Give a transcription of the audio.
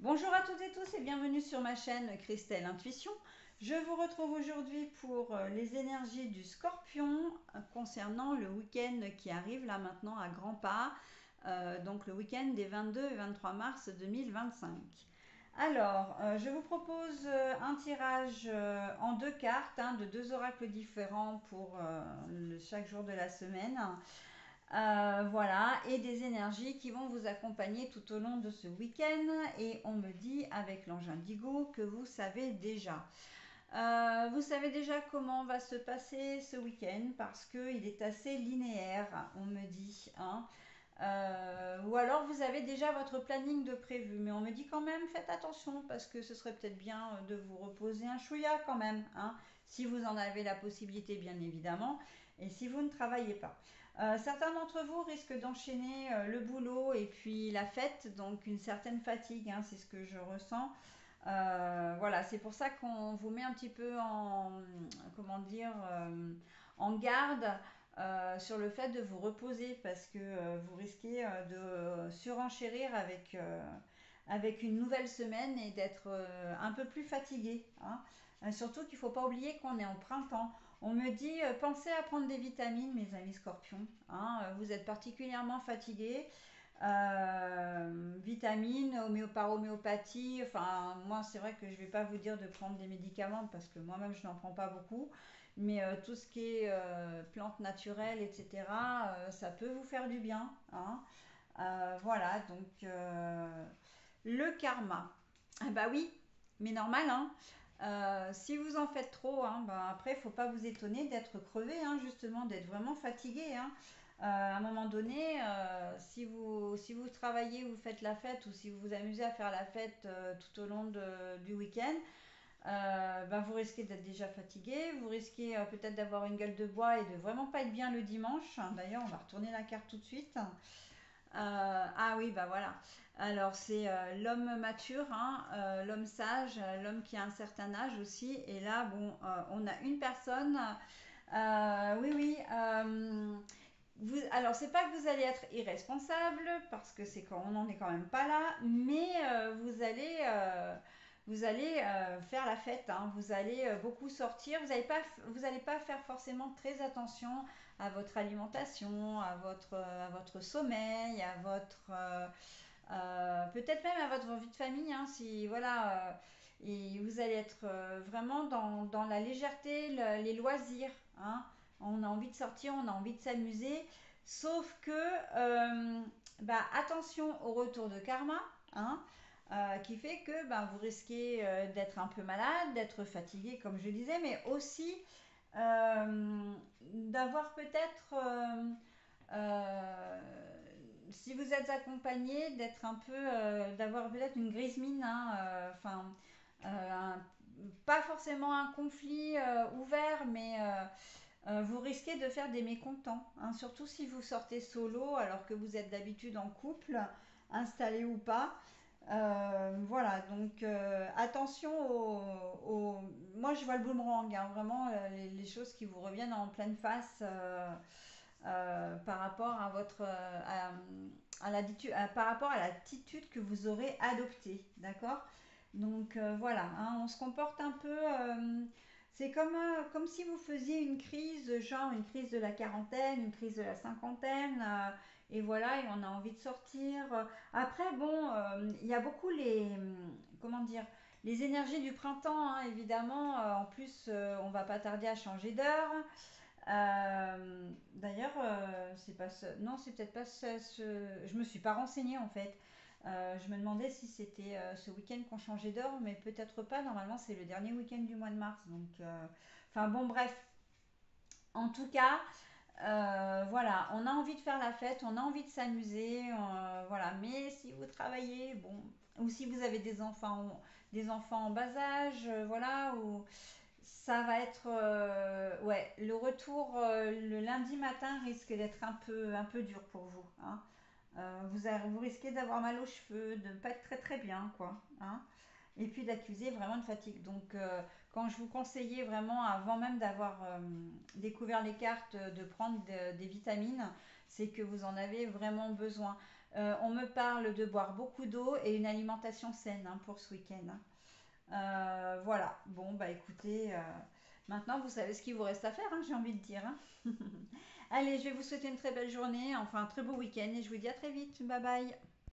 Bonjour à toutes et tous et bienvenue sur ma chaîne Christelle Intuition. Je vous retrouve aujourd'hui pour les énergies du Scorpion concernant le week-end qui arrive là maintenant à grands pas, donc le week-end des 22 et 23 mars 2025. Alors, je vous propose un tirage en deux cartes, de deux oracles différents pour chaque jour de la semaine. Voilà, et des énergies qui vont vous accompagner tout au long de ce week-end. Et on me dit avec l'ange indigo que vous savez déjà. Vous savez déjà comment va se passer ce week-end parce qu'il est assez linéaire, on me dit. Ou alors vous avez déjà votre planning de prévu, mais on me dit quand même faites attention parce que ce serait peut-être bien de vous reposer un chouïa quand même, si vous en avez la possibilité bien évidemment, et si vous ne travaillez pas. Certains d'entre vous risquent d'enchaîner le boulot et puis la fête, donc une certaine fatigue, c'est ce que je ressens. Voilà, c'est pour ça qu'on vous met un petit peu en, comment dire, en garde sur le fait de vous reposer parce que vous risquez de surenchérir avec une nouvelle semaine et d'être un peu plus fatigué. Surtout qu'il ne faut pas oublier qu'on est en printemps. On me dit, pensez à prendre des vitamines, mes amis scorpions. Vous êtes particulièrement fatigués. Vitamines, par homéopathie. Enfin, moi, c'est vrai que je ne vais pas vous dire de prendre des médicaments parce que moi-même, je n'en prends pas beaucoup. Mais tout ce qui est plantes naturelles, etc., ça peut vous faire du bien. Voilà, donc le karma. Ah bah oui, mais normal, si vous en faites trop, après, il ne faut pas vous étonner d'être crevé, justement, d'être vraiment fatigué. À un moment donné, si vous travaillez, vous faites la fête ou si vous vous amusez à faire la fête tout au long du week-end, vous risquez d'être déjà fatigué, vous risquez peut-être d'avoir une gueule de bois et de vraiment pas être bien le dimanche. D'ailleurs, on va retourner la carte tout de suite. Ah oui, bah voilà. Alors c'est l'homme mature, l'homme sage, l'homme qui a un certain âge aussi. Et là, bon, on a une personne. Oui, oui. Alors, c'est pas que vous allez être irresponsable, parce que c'est quand on n'en est quand même pas là, mais vous allez faire la fête, vous allez beaucoup sortir, vous allez pas faire forcément très attention à votre alimentation, à votre sommeil, peut-être même à votre vie de famille, si voilà, et vous allez être vraiment dans la légèreté, les loisirs, On a envie de sortir, on a envie de s'amuser, sauf que attention au retour de karma, qui fait que vous risquez d'être un peu malade, d'être fatigué, comme je disais, mais aussi d'avoir peut-être euh, si vous êtes accompagné, d'être un peu, d'avoir peut-être une grise mine, pas forcément un conflit ouvert, mais vous risquez de faire des mécontents, surtout si vous sortez solo alors que vous êtes d'habitude en couple, installé ou pas. Voilà, donc attention moi je vois le boomerang, vraiment les choses qui vous reviennent en pleine face. Par rapport à par rapport à l'attitude que vous aurez adoptée, d'accord. Donc voilà, on se comporte un peu, c'est comme si vous faisiez une crise, genre une crise de la quarantaine, une crise de la cinquantaine, et voilà, et on a envie de sortir. Après, bon, il y a beaucoup comment dire, les énergies du printemps, évidemment. En plus, on va pas tarder à changer d'heure. D'ailleurs, c'est pas non, c'est peut-être pas je me suis pas renseignée en fait. Je me demandais si c'était ce week-end qu'on changeait d'heure, mais peut-être pas. Normalement, c'est le dernier week-end du mois de mars. Donc, enfin bon, bref. En tout cas, voilà, on a envie de faire la fête, on a envie de s'amuser, voilà. Mais si vous travaillez, bon, ou si vous avez des enfants en bas âge, voilà, ou ça va être, ouais, le retour le lundi matin risque d'être un peu dur pour vous, vous risquez d'avoir mal aux cheveux, de ne pas être très très bien, quoi, et puis d'accuser vraiment de fatigue. Donc, quand je vous conseillais vraiment, avant même d'avoir découvert les cartes, de prendre des vitamines, c'est que vous en avez vraiment besoin. On me parle de boire beaucoup d'eau et une alimentation saine hein, pour ce week-end. Voilà, bon bah écoutez, maintenant vous savez ce qu'il vous reste à faire, hein, j'ai envie de dire. Hein. Allez, je vais vous souhaiter une très belle journée, enfin un très beau week-end et je vous dis à très vite. Bye bye.